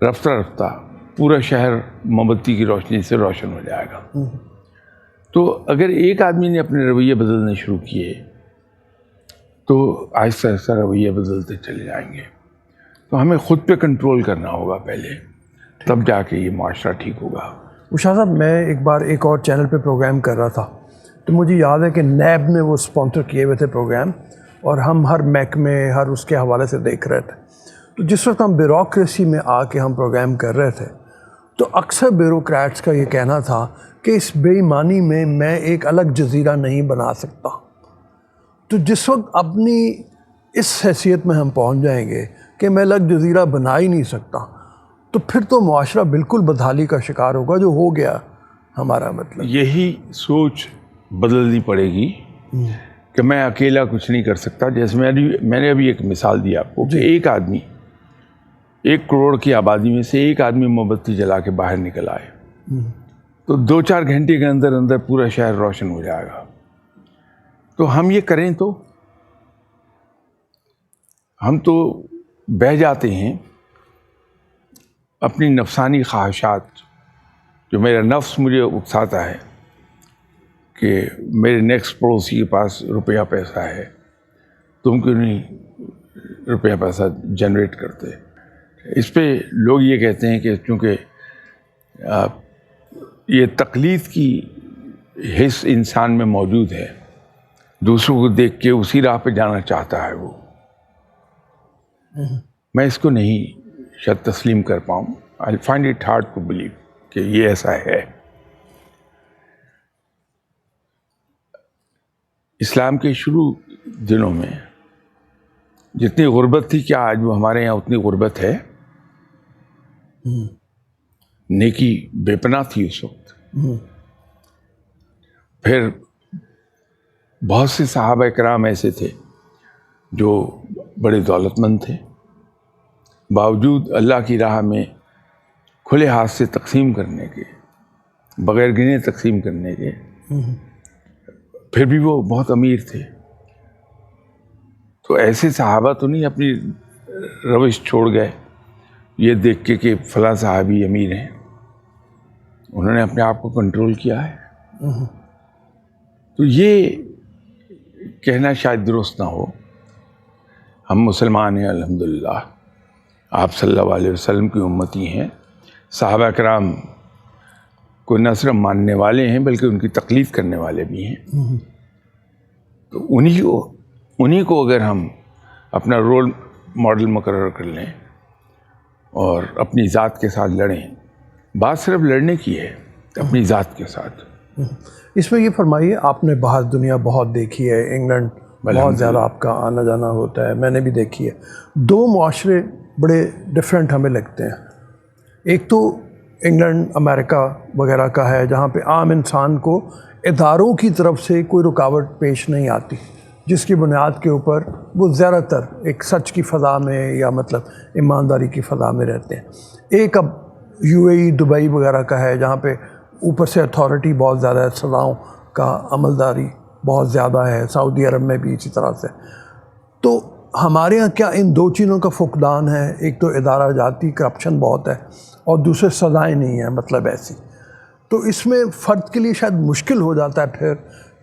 رفتہ رفتہ پورا شہر موم بتی کی روشنی سے روشن ہو جائے گا. تو اگر ایک آدمی نے اپنے رویے بدلنے شروع کیے تو آہستہ آہستہ رویے بدلتے چلے جائیں گے. تو ہمیں خود پہ کنٹرول کرنا ہوگا پہلے, تب جا کے یہ معاشرہ ٹھیک ہوگا. شاہ صاحب میں ایک بار ایک اور چینل پہ پروگرام کر رہا تھا, تو مجھے یاد ہے کہ نیب نے وہ اسپانسر کیے ہوئے تھے پروگرام, اور ہم ہر محکمے ہر اس کے حوالے سے دیکھ رہے تھے. تو جس وقت ہم بیوروکریسی میں آ کے ہم پروگرام کر رہے تھے تو اکثر بیوروکریٹس کا یہ کہنا تھا کہ اس بے ایمانی میں ایک الگ جزیرہ نہیں بنا سکتا. تو جس وقت اپنی اس حیثیت میں ہم پہنچ جائیں گے کہ میں الگ جزیرہ بنا ہی نہیں سکتا, تو پھر تو معاشرہ بالکل بدحالی کا شکار ہوگا, جو ہو گیا ہمارا. مطلب یہی سوچ بدلنی پڑے گی کہ میں اکیلا کچھ نہیں کر سکتا. جیسے میں نے ابھی ایک مثال دی آپ کو کہ ایک آدمی 1 کروڑ کی آبادی میں سے ایک آدمی موم بتی جلا کے باہر نکل آئے تو 2-4 گھنٹے کے اندر اندر پورا شہر روشن ہو جائے گا. تو ہم یہ کریں تو ہم تو بہہ جاتے ہیں اپنی نفسانی خواہشات, جو میرا نفس مجھے اکساتا ہے کہ میرے نیکسٹ پڑوسی کے پاس روپیہ پیسہ ہے, تم کیوں نہیں روپیہ پیسہ جنریٹ کرتے. اس پہ لوگ یہ کہتے ہیں کہ چونکہ یہ تقلید کی حص انسان میں موجود ہے, دوسروں کو دیکھ کے اسی راہ پہ جانا چاہتا ہے وہ. میں اس کو نہیں شاید تسلیم کر پاؤں. I find it hard to believe کہ یہ ایسا ہے. اسلام کے شروع دنوں میں جتنی غربت تھی, کیا آج وہ ہمارے یہاں اتنی غربت ہے؟ نیکی بے پناہ تھی اس وقت. پھر بہت سے صحابہ کرام ایسے تھے جو بڑے دولت مند تھے, باوجود اللہ کی راہ میں کھلے ہاتھ سے تقسیم کرنے کے, بغیر گنے تقسیم کرنے کے, پھر بھی وہ بہت امیر تھے. تو ایسے صحابہ تو نہیں اپنی روش چھوڑ گئے یہ دیکھ کے کہ فلاں صحابی امیر ہیں. انہوں نے اپنے آپ کو کنٹرول کیا ہے. تو یہ کہنا شاید درست نہ ہو. ہم مسلمان ہیں الحمدللہ, آپ صلی اللہ علیہ وسلم کی امتی ہیں. صحابہ کرام کو نہ صرف ماننے والے ہیں بلکہ ان کی تقلید کرنے والے بھی ہیں. تو انہی کو اگر ہم اپنا رول ماڈل مقرر کر لیں اور اپنی ذات کے ساتھ لڑیں, بات صرف لڑنے کی ہے, اپنی ذات کے ساتھ. اس میں یہ فرمائیے, آپ نے باہر دنیا بہت دیکھی ہے, انگلینڈ بہت زیادہ آپ کا آنا جانا ہوتا ہے, میں نے بھی دیکھی ہے. 2 معاشرے بڑے ڈفرینٹ ہمیں لگتے ہیں. ایک تو انگلینڈ امریکہ وغیرہ کا ہے جہاں پہ عام انسان کو اداروں کی طرف سے کوئی رکاوٹ پیش نہیں آتی, جس کی بنیاد کے اوپر وہ زیادہ تر ایک سچ کی فضا میں یا مطلب ایمانداری کی فضا میں رہتے ہیں. ایک اب UAE دبئی وغیرہ کا ہے جہاں پہ اوپر سے اتھارٹی بہت زیادہ ہے, سزاؤں کا عملداری بہت زیادہ ہے, سعودی عرب میں بھی اسی طرح سے. تو ہمارے ہاں کیا ان 2 چیزوں کا فقدان ہے؟ ایک تو ادارہ جاتی کرپشن بہت ہے اور دوسرے سزائیں نہیں ہیں مطلب ایسی. تو اس میں فرد کے لیے شاید مشکل ہو جاتا ہے پھر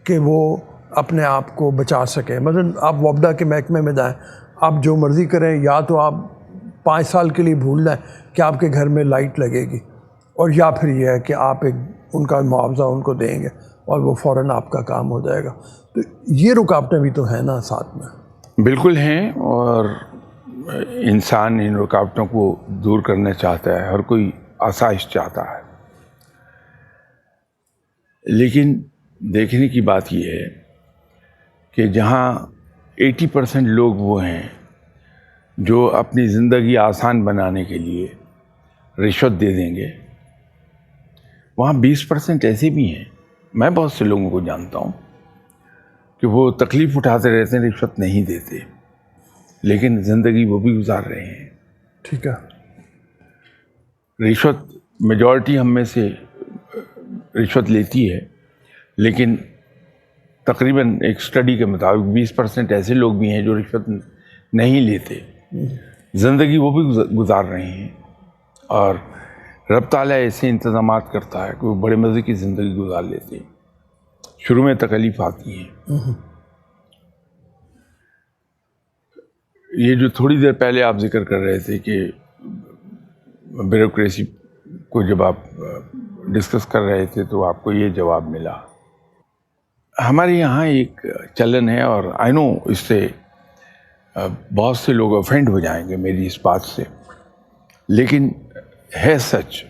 کہ وہ اپنے آپ کو بچا سکے. مثلا آپ وابڈا کے محکمے میں جائیں, آپ جو مرضی کریں, یا تو آپ 5 سال کے لیے بھول جائیں کہ آپ کے گھر میں لائٹ لگے گی, اور یا پھر یہ ہے کہ آپ ان کا معاوضہ ان کو دیں گے اور وہ فوراً آپ کا کام ہو جائے گا. تو یہ رکاوٹیں بھی تو ہیں نا ساتھ میں. بالکل ہیں, اور انسان ان رکاوٹوں کو دور کرنا چاہتا ہے, ہر کوئی آسائش چاہتا ہے. لیکن دیکھنے کی بات یہ ہے کہ جہاں 80% لوگ وہ ہیں جو اپنی زندگی آسان بنانے کے لیے رشوت دے دیں گے, وہاں 20% ایسے بھی ہیں, میں بہت سے لوگوں کو جانتا ہوں کہ وہ تکلیف اٹھاتے رہتے ہیں, رشوت نہیں دیتے, لیکن زندگی وہ بھی گزار رہے ہیں. ٹھیک ہے. رشوت میجورٹی ہم میں سے رشوت لیتی ہے, لیکن تقریباً ایک سٹڈی کے مطابق 20% ایسے لوگ بھی ہیں جو رشوت نہیں لیتے, زندگی وہ بھی گزار رہے ہیں اور رب تعالیٰ ایسے انتظامات کرتا ہے کہ وہ بڑے مزے کی زندگی گزار لیتے ہیں. شروع میں تکلیف آتی ہیں. یہ جو تھوڑی دیر پہلے آپ ذکر کر رہے تھے کہ بیوروکریسی کو جب آپ ڈسکس کر رہے تھے تو آپ کو یہ جواب ملا. ہمارے یہاں ایک چلن ہے، اور آئی نو اس سے بہت سے لوگ افینڈ ہو جائیں گے میری اس بات سے، لیکن ہے سچ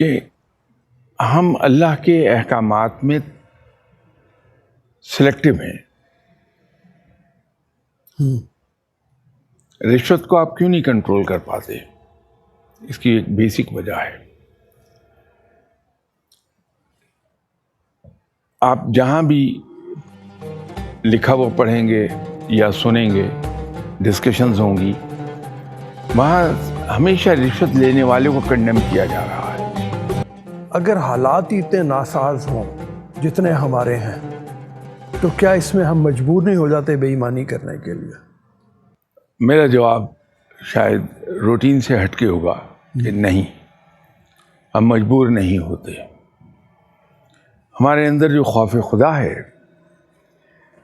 کہ ہم اللہ کے احکامات میں سلیکٹو ہیں. رشوت کو آپ کیوں نہیں کنٹرول کر پاتے؟ اس کی ایک بیسک وجہ ہے. آپ جہاں بھی لکھا ہوا پڑھیں گے یا سنیں گے، ڈسکشنز ہوں گی، وہاں ہمیشہ رشوت لینے والے کو کنڈیم کیا جا رہا ہے. اگر حالات ہی اتنے ناساز ہوں جتنے ہمارے ہیں تو کیا اس میں ہم مجبور نہیں ہو جاتے بے ایمانی کرنے کے لیے؟ میرا جواب شاید روٹین سے ہٹ کے ہوگا کہ نہیں، ہم مجبور نہیں ہوتے. ہمارے اندر جو خوف خدا ہے،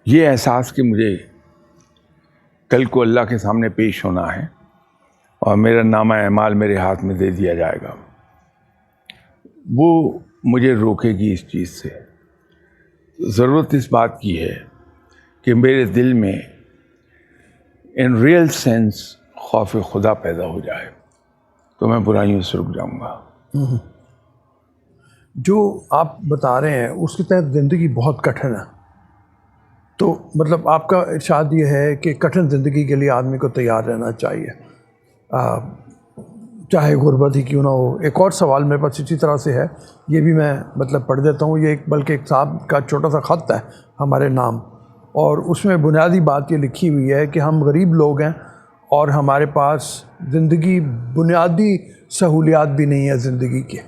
یہ احساس کہ مجھے کل کو اللہ کے سامنے پیش ہونا ہے اور میرا نامہ اعمال میرے ہاتھ میں دے دیا جائے گا، وہ مجھے روکے گی اس چیز سے. ضرورت اس بات کی ہے کہ میرے دل میں ان ریئل سینس خوف خدا پیدا ہو جائے تو میں برائیوں سے رک جاؤں گا. جو آپ بتا رہے ہیں اس کے تحت زندگی بہت کٹھن ہے، تو مطلب آپ کا ارشاد یہ ہے کہ کٹھن زندگی کے لیے آدمی کو تیار رہنا چاہیے، چاہے غربت ہی کیوں نہ ہو. ایک اور سوال میرے پاس اسی طرح سے ہے، یہ بھی میں مطلب پڑھ دیتا ہوں. یہ بلکہ ایک صاحب کا چھوٹا سا خط ہے ہمارے نام، اور اس میں بنیادی بات یہ لکھی ہوئی ہے کہ ہم غریب لوگ ہیں اور ہمارے پاس زندگی بنیادی سہولیات بھی نہیں ہے زندگی کے.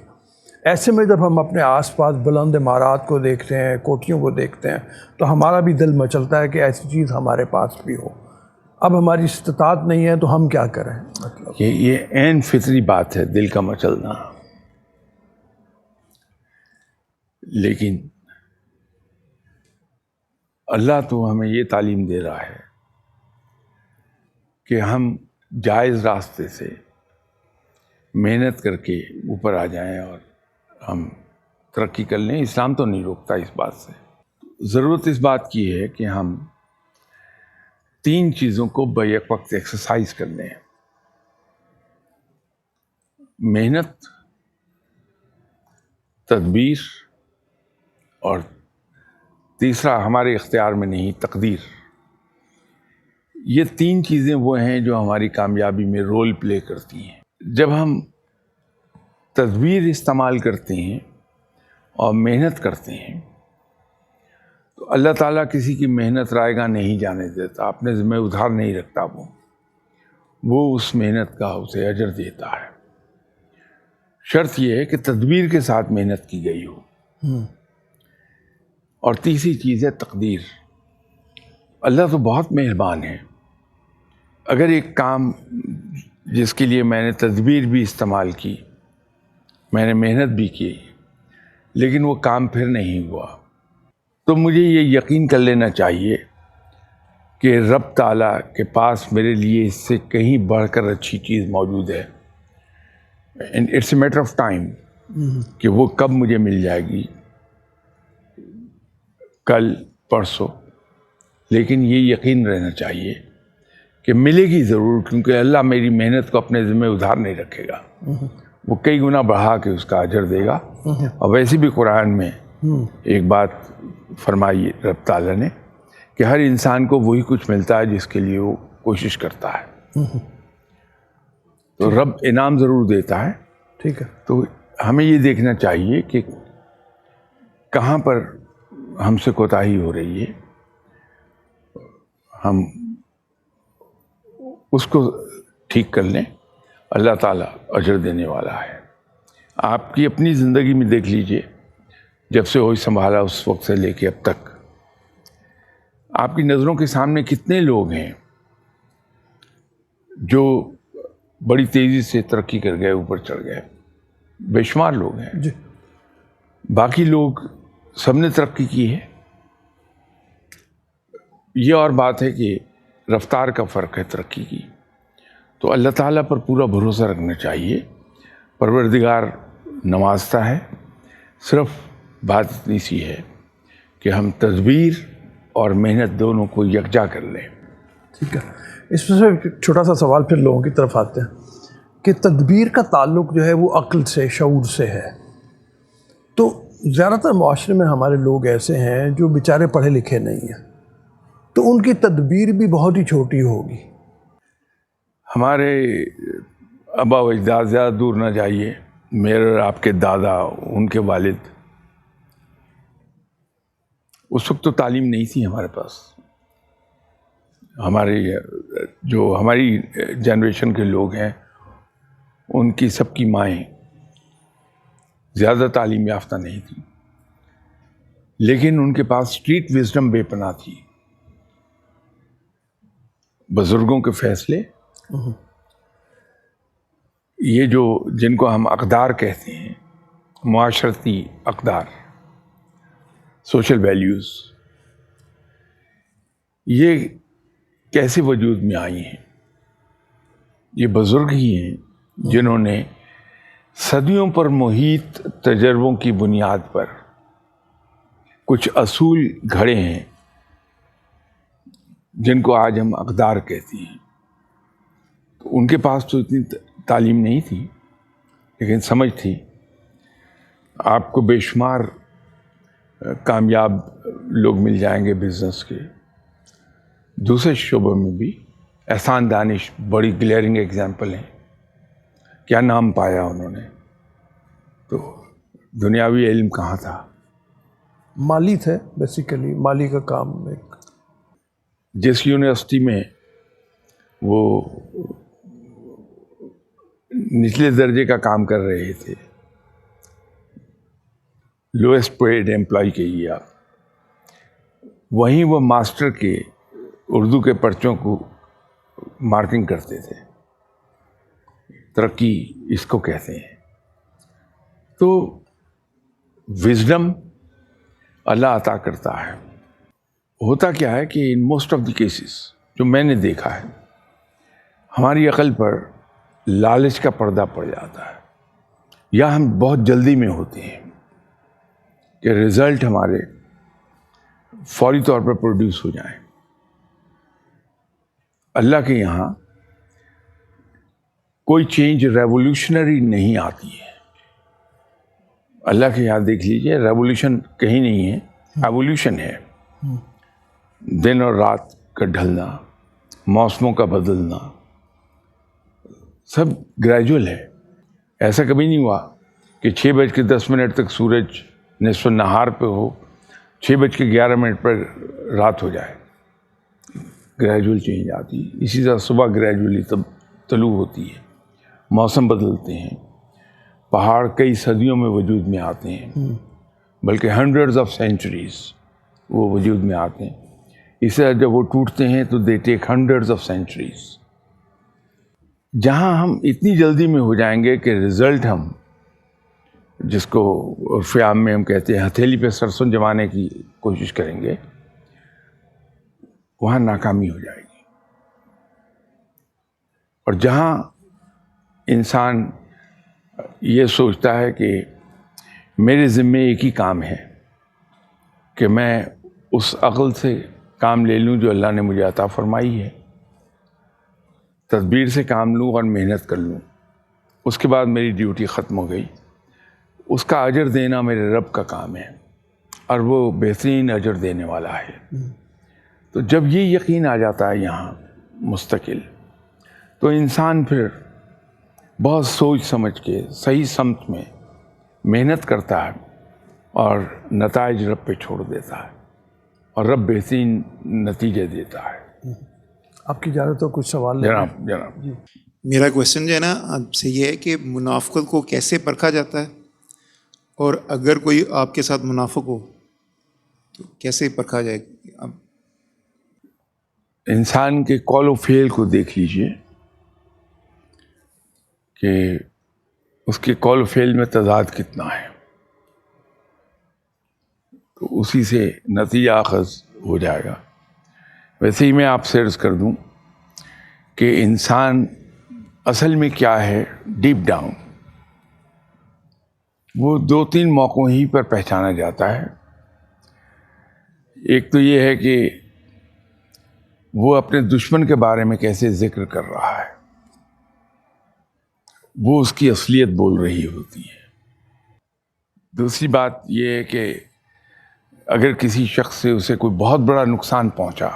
ایسے میں جب ہم اپنے آس پاس بلند عمارات کو دیکھتے ہیں، کوٹھیوں کو دیکھتے ہیں، تو ہمارا بھی دل مچلتا ہے کہ ایسی چیز ہمارے پاس بھی ہو. اب ہماری استطاعت نہیں ہے تو ہم کیا کریں؟ مطلب یہ عین فطری بات ہے، دل کا مچلنا. لیکن اللہ تو ہمیں یہ تعلیم دے رہا ہے کہ ہم جائز راستے سے محنت کر کے اوپر آ جائیں اور ہم ترقی کر لیں. اسلام تو نہیں روکتا اس بات سے. ضرورت اس بات کی ہے کہ ہم 3 چیزوں کو بیک وقت ایکسرسائز کر لیں: محنت، تدبیر، اور تیسرا ہمارے اختیار میں نہیں، تقدیر. یہ 3 چیزیں وہ ہیں جو ہماری کامیابی میں رول پلے کرتی ہیں. جب ہم تدبیر استعمال کرتے ہیں اور محنت کرتے ہیں تو اللہ تعالیٰ کسی کی محنت رائے گاہ نہیں جانے دیتا، اپنے ذمہ ادھار نہیں رکھتا. وہ اس محنت کا اسے اجر دیتا ہے. شرط یہ ہے کہ تدبیر کے ساتھ محنت کی گئی ہو. اور تیسری چیز ہے تقدیر. اللہ تو بہت مہربان ہے. اگر ایک کام جس کے لیے میں نے تدبیر بھی استعمال کی، میں نے محنت بھی کی، لیکن وہ کام پھر نہیں ہوا، تو مجھے یہ یقین کر لینا چاہیے کہ رب تعالیٰ کے پاس میرے لیے اس سے کہیں بڑھ کر اچھی چیز موجود ہے. And it's a matter of time کہ وہ کب مجھے مل جائے گی، کل، پرسوں. لیکن یہ یقین رہنا چاہیے کہ ملے گی ضرور، کیونکہ اللہ میری محنت کو اپنے ذمہ ادھار نہیں رکھے گا، وہ کئی گنا بڑھا کے اس کا اجر دے گا. اور ویسے بھی قرآن میں ایک بات فرمائی رب تعالیٰ نے کہ ہر انسان کو وہی کچھ ملتا ہے جس کے لیے وہ کوشش کرتا ہے. تو رب انعام ضرور دیتا ہے. ٹھیک ہے. تو ہمیں یہ دیکھنا چاہیے کہ کہاں پر ہم سے کوتاہی ہو رہی ہے، ہم اس کو ٹھیک کر لیں. اللہ تعالیٰ اجر دینے والا ہے. آپ کی اپنی زندگی میں دیکھ لیجئے، جب سے ہوش سنبھالا اس وقت سے لے کے اب تک آپ کی نظروں کے سامنے کتنے لوگ ہیں جو بڑی تیزی سے ترقی کر گئے، اوپر چڑھ گئے، بے شمار لوگ ہیں. جی. باقی لوگ سب نے ترقی کی ہے. یہ اور بات ہے کہ رفتار کا فرق ہے ترقی کی. تو اللہ تعالیٰ پر پورا بھروسہ رکھنا چاہیے. پروردگار نوازتا ہے. صرف بات اتنی سی ہے کہ ہم تدبیر اور محنت دونوں کو یکجا کر لیں. ٹھیک ہے. اس میں سے ایک چھوٹا سا سوال پھر لوگوں کی طرف آتے ہیں کہ تدبیر کا تعلق جو ہے وہ عقل سے، شعور سے ہے. تو زیادہ تر معاشرے میں ہمارے لوگ ایسے ہیں جو بیچارے پڑھے لکھے نہیں ہیں، تو ان کی تدبیر بھی بہت ہی چھوٹی ہوگی. ہمارے آبا و اجداد، زیادہ دور نہ جائیے، میرے اور آپ کے دادا، ان کے والد، اس وقت تو تعلیم نہیں تھی ہمارے پاس. ہماری جنریشن کے لوگ ہیں، ان کی سب کی مائیں زیادہ تعلیم یافتہ نہیں تھیں، لیکن ان کے پاس اسٹریٹ وزڈم بے پناہ تھی. بزرگوں کے فیصلے، یہ جن کو ہم اقدار کہتے ہیں، معاشرتی اقدار، سوشل ویلیوز، یہ کیسے وجود میں آئی ہیں؟ یہ بزرگ ہی ہیں جنہوں نے صدیوں پر محیط تجربوں کی بنیاد پر کچھ اصول گھڑے ہیں جن کو آج ہم اقدار کہتے ہیں. تو ان کے پاس تو اتنی تعلیم نہیں تھی، لیکن سمجھ تھی. آپ کو بے شمار کامیاب لوگ مل جائیں گے بزنس کے، دوسرے شعبوں میں بھی. احسان دانش بڑی گلیئرنگ ایگزامپل ہیں. کیا نام پایا انہوں نے. تو دنیاوی علم کہاں تھا، مالی تھے، بیسیکلی مالی کا کام. ایک جس یونیورسٹی میں وہ نچلے درجے کا کام کر رہے تھے، لوئسٹ پیڈ امپلائی کہیے آپ، وہیں وہ ماسٹر کے اردو کے پرچوں کو مارکنگ کرتے تھے. ترقی اس کو کہتے ہیں. تو وزڈم اللہ عطا کرتا ہے. ہوتا کیا ہے کہ in most of the cases جو میں نے دیکھا ہے، ہماری عقل پر لالچ کا پردہ پڑ جاتا ہے، یا ہم بہت جلدی میں ہوتے ہیں کہ رزلٹ ہمارے فوری طور پر پروڈیوس ہو جائیں. اللہ کے یہاں کوئی چینج ریولیوشنری نہیں آتی ہے. اللہ کے یہاں دیکھ لیجئے، ریولیوشن کہیں نہیں ہے، ایولیوشن ہے. دن اور رات کا ڈھلنا، موسموں کا بدلنا، سب گریجول ہے. ایسا کبھی نہیں ہوا کہ 6:10 تک سورج نصف النہار پہ ہو، 6:11 پر رات ہو جائے. گریجول چینج آتی ہے. اسی طرح صبح گریجولی طلوع ہوتی ہے، موسم بدلتے ہیں، پہاڑ کئی صدیوں میں وجود میں آتے ہیں، بلکہ ہنڈریڈز آف سینچریز وہ وجود میں آتے ہیں. اس طرح جب وہ ٹوٹتے ہیں تو دے ٹیک ہنڈریڈز آف سینچریز. جہاں ہم اتنی جلدی میں ہو جائیں گے کہ رزلٹ ہم، جس کو عرف عام میں ہم کہتے ہیں ہتھیلی پہ سرسوں جمانے کی کوشش کریں گے، وہاں ناکامی ہو جائے گی. اور جہاں انسان یہ سوچتا ہے کہ میرے ذمے ایک ہی کام ہے کہ میں اس عقل سے کام لے لوں جو اللہ نے مجھے عطا فرمائی ہے، تدبیر سے کام لوں اور محنت کر لوں، اس کے بعد میری ڈیوٹی ختم ہو گئی. اس کا اجر دینا میرے رب کا کام ہے، اور وہ بہترین اجر دینے والا ہے. تو جب یہ یقین آ جاتا ہے یہاں مستقل، تو انسان پھر بہت سوچ سمجھ کے صحیح سمت میں محنت کرتا ہے اور نتائج رب پہ چھوڑ دیتا ہے، اور رب بہترین نتیجے دیتا ہے. آپ کی اجازت تو کچھ سوال لیں. جناب جی. میرا کویشچن جو ہے نا آپ سے یہ ہے کہ منافقت کو کیسے پرکھا جاتا ہے، اور اگر کوئی آپ کے ساتھ منافق ہو تو کیسے پرکھا جائے گا؟ انسان کے قول و فعل کو دیکھ لیجئے. کہ اس کے کال فیل میں تضاد کتنا ہے، تو اسی سے نتیجہ اخذ ہو جائے گا۔ ویسے ہی میں آپ سے عرض کر دوں کہ انسان اصل میں کیا ہے، ڈیپ ڈاؤن وہ 2-3 موقعوں ہی پر پہچانا جاتا ہے۔ ایک تو یہ ہے کہ وہ اپنے دشمن کے بارے میں کیسے ذکر کر رہا ہے، وہ اس کی اصلیت بول رہی ہوتی ہے۔ دوسری بات یہ ہے کہ اگر کسی شخص سے اسے کوئی بہت بڑا نقصان پہنچا،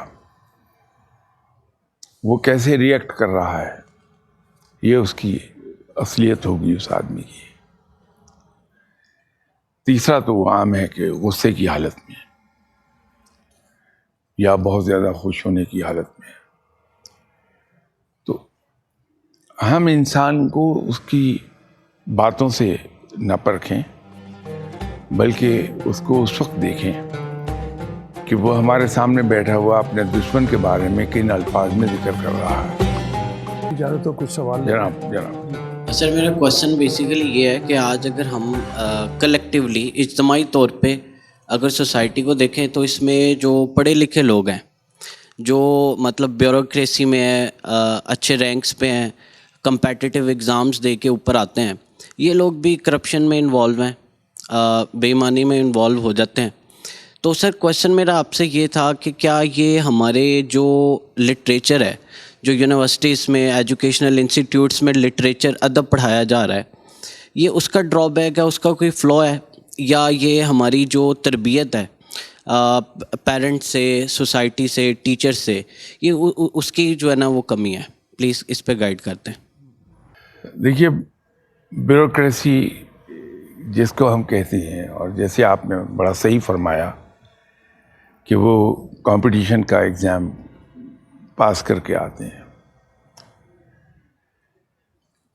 وہ کیسے ریئیکٹ کر رہا ہے، یہ اس کی اصلیت ہوگی اس آدمی کی۔ تیسرا تو وہ عام ہے کہ غصے کی حالت میں یا بہت زیادہ خوش ہونے کی حالت میں۔ تو ہم انسان کو اس کی باتوں سے نہ پرکھیں، بلکہ اس کو اس وقت دیکھیں کہ وہ ہمارے سامنے بیٹھا ہوا اپنے دشمن کے بارے میں کن الفاظ میں ذکر کر رہا ہے۔ اجازت تو کچھ سوال جناب سر، میرا کوشچن بیسیکلی یہ ہے کہ آج اگر ہم کلیکٹیولی اجتماعی طور پہ اگر سوسائٹی کو دیکھیں تو اس میں جو پڑھے لکھے لوگ ہیں، جو مطلب بیوروکریسی میں ہیں، اچھے رینکس پہ ہیں، کمپیٹیٹیو ایگزامز دے کے اوپر آتے ہیں، یہ لوگ بھی کرپشن میں انوالو ہیں، بے ایمانی میں انوالو ہو جاتے ہیں۔ تو سر کوشچن میرا آپ سے یہ تھا کہ کیا یہ ہمارے جو لٹریچر ہے، جو یونیورسٹیز میں، ایجوکیشنل انسٹیٹیوٹس میں لٹریچر ادب پڑھایا جا رہا ہے، یہ اس کا ڈرا بیک ہے، اس کا کوئی فلو ہے، یا یہ ہماری جو تربیت ہے پیرنٹ سے، سوسائٹی سے، ٹیچر سے، یہ اس کی جو ہے نا وہ کمی ہے؟ پلیز اس پہ گائیڈ کرتے ہیں۔ دیکھیے، بیوروکریسی جس کو ہم کہتے ہیں، اور جیسے آپ نے بڑا صحیح فرمایا کہ وہ کمپٹیشن کا ایگزام پاس کر کے آتے ہیں،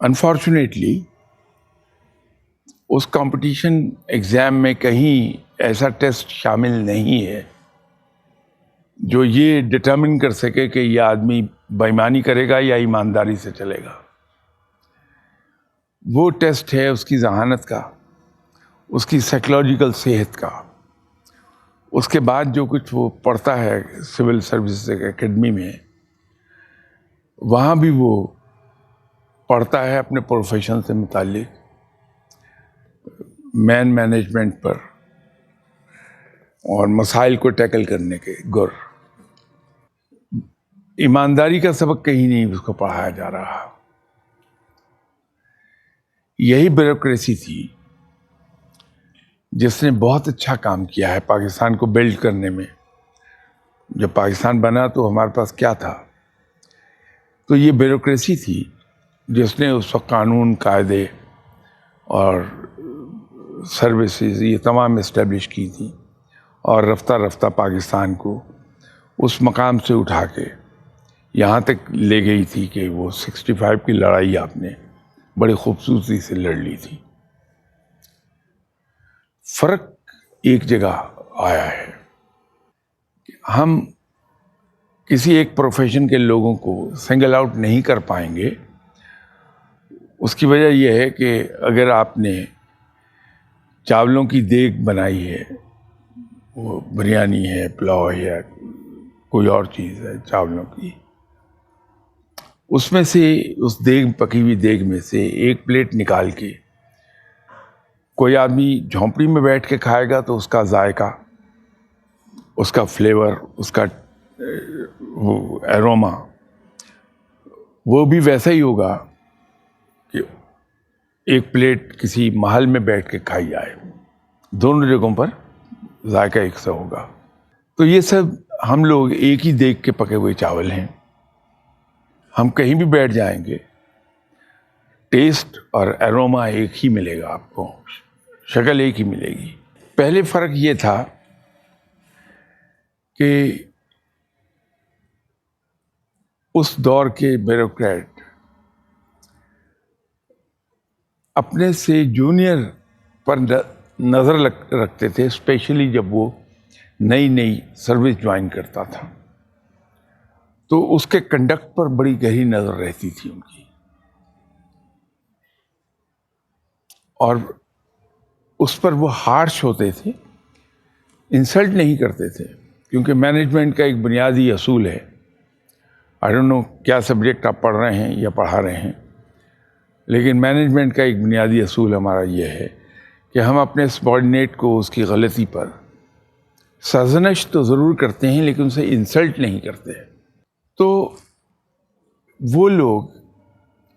انفارچونیٹلی اس کمپٹیشن ایگزام میں کہیں ایسا ٹیسٹ شامل نہیں ہے جو یہ ڈٹرمن کر سکے کہ یہ آدمی بے ایمانی کرے گا یا ایمانداری سے چلے گا۔ وہ ٹیسٹ ہے اس کی ذہانت کا، اس کی سائیکولوجیکل صحت کا۔ اس کے بعد جو کچھ وہ پڑھتا ہے سول سروسز اکیڈمی میں، وہاں بھی وہ پڑھتا ہے اپنے پروفیشن سے متعلق، مینجمنٹ پر اور مسائل کو ٹیکل کرنے کے گر۔ ایمانداری کا سبق کہیں نہیں اس کو پڑھایا جا رہا۔ یہی بیوروکریسی تھی جس نے بہت اچھا کام کیا ہے پاکستان کو بلڈ کرنے میں۔ جب پاکستان بنا تو ہمارے پاس کیا تھا؟ تو یہ بیوروکریسی تھی جس نے اس وقت قانون، قاعدے اور سروسز یہ تمام اسٹیبلش کی تھی، اور رفتہ رفتہ پاکستان کو اس مقام سے اٹھا کے یہاں تک لے گئی تھی کہ وہ 65 کی لڑائی آپ نے بڑی خوبصورتی سے لڑ لی تھی۔ فرق ایک جگہ آیا ہے کہ ہم کسی ایک پروفیشن کے لوگوں کو سنگل آؤٹ نہیں کر پائیں گے۔ اس کی وجہ یہ ہے کہ اگر آپ نے چاولوں کی دیگ بنائی ہے، وہ بریانی ہے، پلاؤ ہے، یا کوئی اور چیز ہے چاولوں کی، اس میں سے اس دیگ، پکی ہوئی دیگ میں سے ایک پلیٹ نکال کے کوئی آدمی جھونپڑی میں بیٹھ کے کھائے گا تو اس کا ذائقہ، اس کا فلیور، اس کا وہ ایروما، وہ بھی ویسا ہی ہوگا کہ ایک پلیٹ کسی محل میں بیٹھ کے کھائی جائے۔ دونوں جگہوں پر ذائقہ ایک سا ہوگا۔ تو یہ سب ہم لوگ ایک ہی دیگ کے پکے ہوئے چاول ہیں۔ ہم کہیں بھی بیٹھ جائیں گے، ٹیسٹ اور ایروما ایک ہی ملے گا، آپ کو شکل ایک ہی ملے گی۔ پہلے فرق یہ تھا کہ اس دور کے بیوروکریٹ اپنے سے جونیئر پر نظر رکھتے تھے، اسپیشلی جب وہ نئی نئی سروس جوائن کرتا تھا تو اس کے کنڈکٹ پر بڑی گہری نظر رہتی تھی ان کی۔ اور اس پر وہ ہارش ہوتے تھے، انسلٹ نہیں کرتے تھے، کیونکہ مینجمنٹ کا ایک بنیادی اصول ہے، آئی ڈونٹ نو کیا سبجیکٹ آپ پڑھ رہے ہیں یا پڑھا رہے ہیں، لیکن مینجمنٹ کا ایک بنیادی اصول ہمارا یہ ہے کہ ہم اپنے سبارڈینیٹ کو اس کی غلطی پر سرزنش تو ضرور کرتے ہیں لیکن اسے انسلٹ نہیں کرتے۔ تو وہ لوگ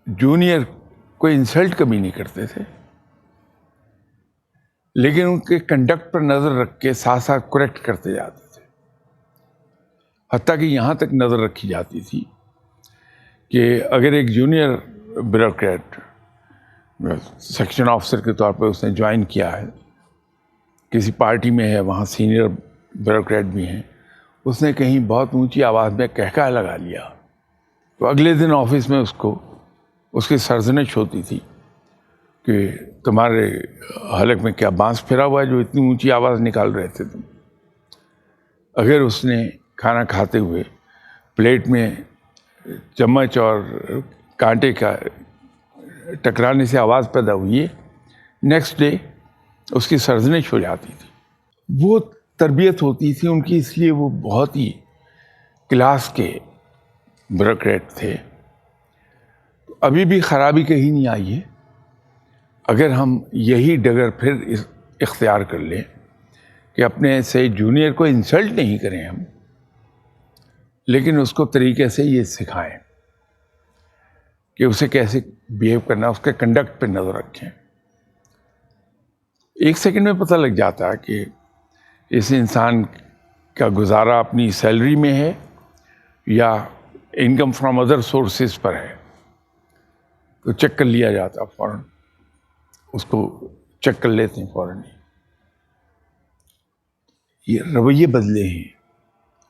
جونیئر کو انسلٹ کبھی نہیں کرتے تھے، لیکن ان کے کنڈکٹ پر نظر رکھ کے ساتھ ساتھ کریکٹ کرتے جاتے تھے، حتیٰ کہ یہاں تک نظر رکھی جاتی تھی کہ اگر ایک جونیئر بیوروکریٹ سیکشن آفیسر کے طور پہ اس نے جوائن کیا ہے، کسی پارٹی میں ہے، وہاں سینئر بیوروکریٹ بھی ہیں، اس نے کہیں بہت اونچی آواز میں کہکہا لگا لیا تو اگلے دن آفس میں اس کی سرزنش ہوتی تھی کہ تمہارے حلق میں کیا بانس پھرا ہوا ہے جو اتنی اونچی آواز نکال رہے تھے تم۔ اگر اس نے کھانا کھاتے ہوئے پلیٹ میں چمچ اور کانٹے کا ٹکرانے سے آواز پیدا ہوئی ہے، نیکسٹ ڈے اس کی سرزنش ہو جاتی تھی۔ وہ تربیت ہوتی تھی ان کی، اس لیے وہ بہت ہی کلاس کے بیوروکریٹ تھے۔ ابھی بھی خرابی کہیں نہیں آئی ہے اگر ہم یہی ڈگر پھر اختیار کر لیں کہ اپنے سے جونیئر کو انسلٹ نہیں کریں ہم، لیکن اس کو طریقے سے یہ سکھائیں کہ اسے کیسے بیہیو کرنا، اس کے کنڈکٹ پہ نظر رکھیں۔ ایک سیکنڈ میں پتہ لگ جاتا ہے کہ اس انسان کا گزارا اپنی سیلری میں ہے یا انکم فرام ادر سورسز پر ہے، تو چیک کر لیا جاتا فوراً، اس کو چیک کر لیتے ہیں فوراً۔ یہ رویے بدلے ہیں،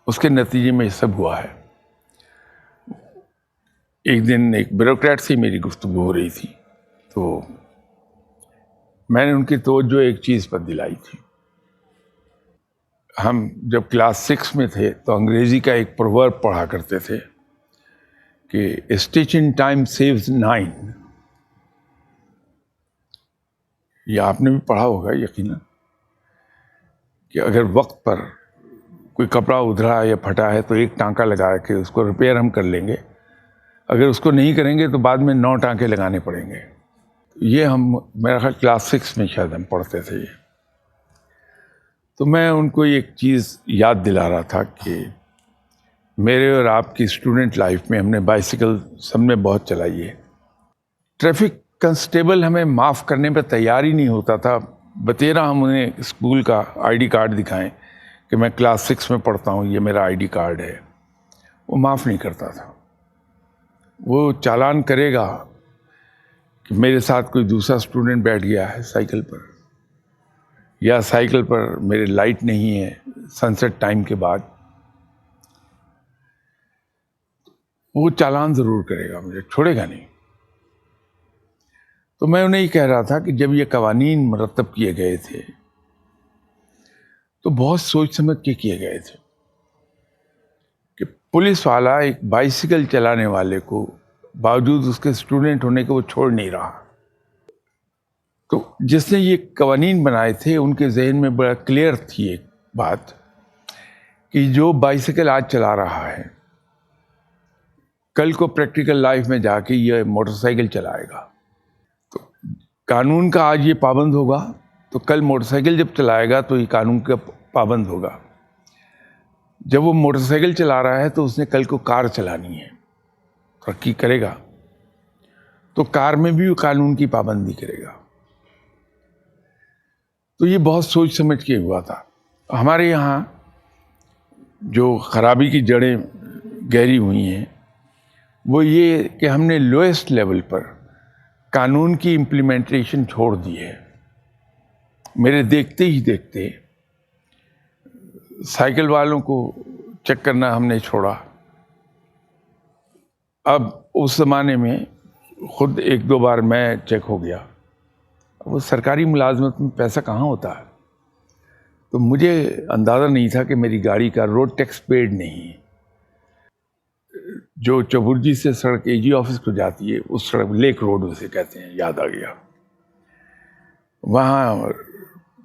اس کے نتیجے میں یہ سب ہوا ہے۔ ایک دن ایک بیوروکریٹ سے میری گفتگو ہو رہی تھی تو میں نے ان کی توجہ ایک چیز پر دلائی تھی۔ ہم جب کلاس 6 میں تھے تو انگریزی کا ایک پروورب پڑھا کرتے تھے کہ اسٹچ ان ٹائم سیوز 9۔ یہ آپ نے بھی پڑھا ہوگا یقیناً، کہ اگر وقت پر کوئی کپڑا ادھرا یا پھٹا ہے تو ایک ٹانکا لگا کے اس کو ریپیئر ہم کر لیں گے، اگر اس کو نہیں کریں گے تو بعد میں 9 ٹانکے لگانے پڑیں گے۔ یہ ہم میرا خیال کلاس 6 میں شاید ہم پڑھتے تھے یہ۔ تو میں ان کو ایک چیز یاد دلا رہا تھا کہ میرے اور آپ کی اسٹوڈنٹ لائف میں ہم نے بائسیکل سب نے بہت چلائی ہے۔ ٹریفک کنسٹیبل ہمیں معاف کرنے پہ تیار ہی نہیں ہوتا تھا، بتیرا ہم انہیں اسکول کا آئی ڈی کارڈ دکھائیں کہ میں کلاس 6 میں پڑھتا ہوں، یہ میرا آئی ڈی کارڈ ہے، وہ معاف نہیں کرتا تھا۔ وہ چالان کرے گا کہ میرے ساتھ کوئی دوسرا اسٹوڈنٹ بیٹھ گیا ہے سائیکل پر، یا سائیکل پر میرے لائٹ نہیں ہے سن سیٹ ٹائم کے بعد، وہ چالان ضرور کرے گا، مجھے چھوڑے گا نہیں۔ تو میں انہیں یہ کہہ رہا تھا کہ جب یہ قوانین مرتب کیے گئے تھے تو بہت سوچ سمجھ کے کیے گئے تھے کہ پولیس والا ایک بائسیکل چلانے والے کو باوجود اس کے اسٹوڈنٹ ہونے کے وہ چھوڑ نہیں رہا۔ تو جس نے یہ قوانین بنائے تھے ان کے ذہن میں بڑا کلیئر تھی ایک بات کہ جو بائسیکل آج چلا رہا ہے کل کو پریکٹیکل لائف میں جا کے یہ موٹر سائیکل چلائے گا۔ تو قانون کا آج یہ پابند ہوگا تو کل موٹر سائیکل جب چلائے گا تو یہ قانون کا پابند ہوگا۔ جب وہ موٹر سائیکل چلا رہا ہے تو اس نے کل کو کار چلانی ہے، ترقی کرے گا تو کار میں بھی وہ قانون کی پابندی کرے گا۔ تو یہ بہت سوچ سمجھ کے ہوا تھا۔ ہمارے یہاں جو خرابی کی جڑیں گہری ہوئی ہیں وہ یہ کہ ہم نے لوئسٹ لیول پر قانون کی امپلیمنٹیشن چھوڑ دی ہے۔ میرے دیکھتے ہی دیکھتے سائیکل والوں کو چیک کرنا ہم نے چھوڑا۔ اب اس زمانے میں خود ایک دو بار میں چیک ہو گیا، وہ سرکاری ملازمت میں پیسہ کہاں ہوتا ہے، تو مجھے اندازہ نہیں تھا کہ میری گاڑی کا روڈ ٹیکس پیڈ نہیں ہے۔ جو چبرجی سے سڑک اے جی آفس کو جاتی ہے اس سڑک لیک روڈ اسے کہتے ہیں، یاد آ گیا۔ وہاں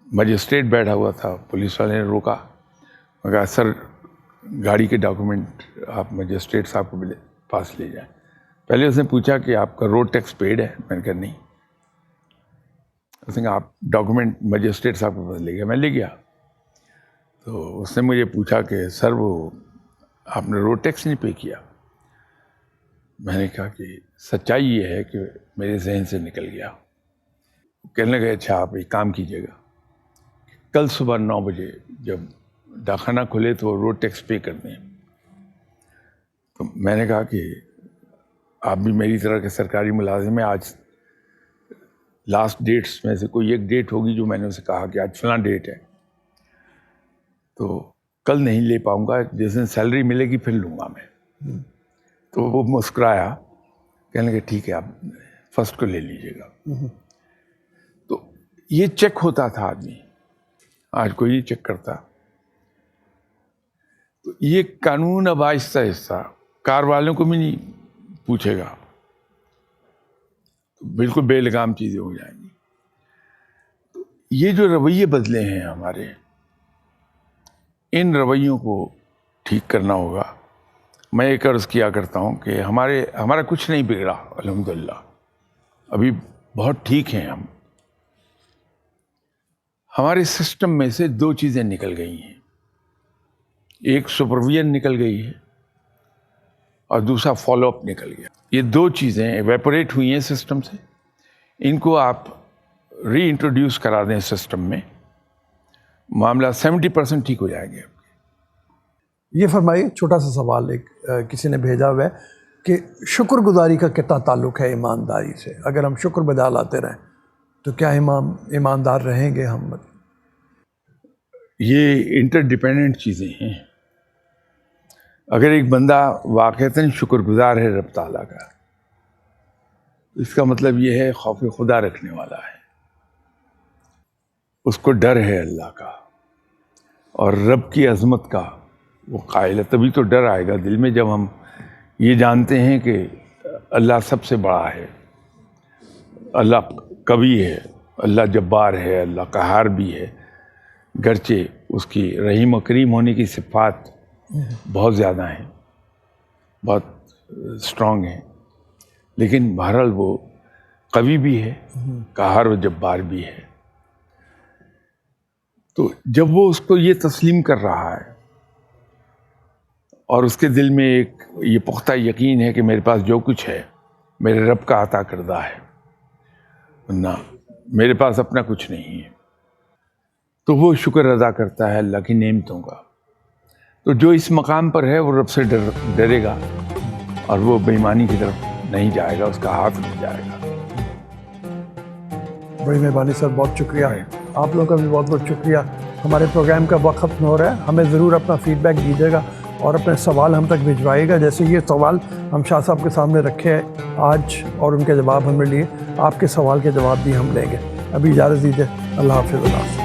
مجسٹریٹ بیٹھا ہوا تھا, پولیس والے نے روکا, میں کہا سر گاڑی کے ڈاکومنٹ آپ مجسٹریٹ صاحب کو پاس لے جائیں. پہلے اس نے پوچھا کہ آپ کا روڈ ٹیکس پیڈ ہے, میں نے کہا نہیں. اس نے کہا آپ ڈاکومنٹ مجسٹریٹ صاحب کے پاس لے گیا, میں لے گیا. تو اس نے مجھے پوچھا کہ سر وہ آپ نے روڈ ٹیکس نہیں پے کیا. میں نے کہا کہ سچائی یہ ہے کہ میرے ذہن سے نکل گیا. کہنے لگے اچھا آپ ایک کام کیجیے گا, کل صبح 9 بجے جب ڈاکخانہ کھلے تو روڈ ٹیکس پے کر دیں. تو میں نے کہا کہ آپ بھی میری طرح کے سرکاری ملازم ہیں, آج لاسٹ ڈیٹس میں سے کوئی ایک ڈیٹ ہوگی جو میں نے اسے کہا کہ آج فلاں ڈیٹ ہے, تو کل نہیں لے پاؤں گا, جس دن سیلری ملے گی پھر لوں گا میں. تو وہ مسکرایا, کہنے لگے ٹھیک ہے آپ فرسٹ کو لے لیجیے گا. تو یہ چیک ہوتا تھا آدمی, آج کوئی نہیں چیک کرتا. تو یہ قانون اب آہستہ آہستہ کار والوں کو بھی نہیں پوچھے گا, تو بالکل بے لگام چیزیں ہو جائیں گی. تو یہ جو رویے بدلے ہیں ہمارے, ان رویوں کو ٹھیک کرنا ہوگا. میں ایک عرض کیا کرتا ہوں کہ ہمارا کچھ نہیں بگڑا الحمدللہ, ابھی بہت ٹھیک ہیں ہم. ہمارے سسٹم میں سے 2 چیزیں نکل گئی ہیں, ایک سپرویژن نکل گئی ہے اور دوسرا فالو اپ نکل گیا. یہ 2 چیزیں ایویپوریٹ ہوئی ہیں سسٹم سے, ان کو آپ ری انٹروڈیوس کرا دیں سسٹم میں, معاملہ 70% ٹھیک ہو جائیں گے. یہ فرمائیے, چھوٹا سا سوال ایک کسی نے بھیجا ہوا ہے کہ شکر گزاری کا کتنا تعلق ہے ایمانداری سے؟ اگر ہم شکر بجا لاتے رہیں تو کیا ایماندار رہیں گے ہم؟ یہ انٹر ڈیپینڈنٹ چیزیں ہیں. اگر ایک بندہ واقعتاً شکر گزار ہے رب تعالیٰ کا, اس کا مطلب یہ ہے خوف خدا رکھنے والا ہے, اس کو ڈر ہے اللہ کا اور رب کی عظمت کا وہ قائل ہے. تبھی تو ڈر آئے گا دل میں جب ہم یہ جانتے ہیں کہ اللہ سب سے بڑا ہے, اللہ قوی ہے, اللہ جبار ہے, اللہ قہار بھی ہے. گرچہ اس کی رحیم و کریم ہونے کی صفات بہت زیادہ ہیں, بہت اسٹرانگ ہیں, لیکن بہرحال وہ قوی بھی ہے, قہار و جبار بھی ہے. تو جب وہ اس کو یہ تسلیم کر رہا ہے اور اس کے دل میں ایک یہ پختہ یقین ہے کہ میرے پاس جو کچھ ہے میرے رب کا عطا کردہ ہے, ورنہ میرے پاس اپنا کچھ نہیں ہے, تو وہ شکر ادا کرتا ہے اللہ کی نعمتوں کا. تو جو اس مقام پر ہے وہ رب سے ڈرے گا اور وہ بے ایمانی کی طرف نہیں جائے گا, اس کا ہاتھ نہیں جائے گا. بڑی مہربانی سر, بہت شکریہ. آپ لوگوں کا بھی بہت بہت شکریہ. ہمارے پروگرام کا وقت ختم ہو رہا ہے. ہمیں ضرور اپنا فیڈ بیک دیجیے گا اور اپنے سوال ہم تک بھجوائے گا. جیسے یہ سوال ہم شاہ صاحب کے سامنے رکھے ہیں آج اور ان کے جواب ہمیں لیے, آپ کے سوال کے جواب بھی ہم لیں گے. ابھی اجازت دیجیے. اللہ حافظ.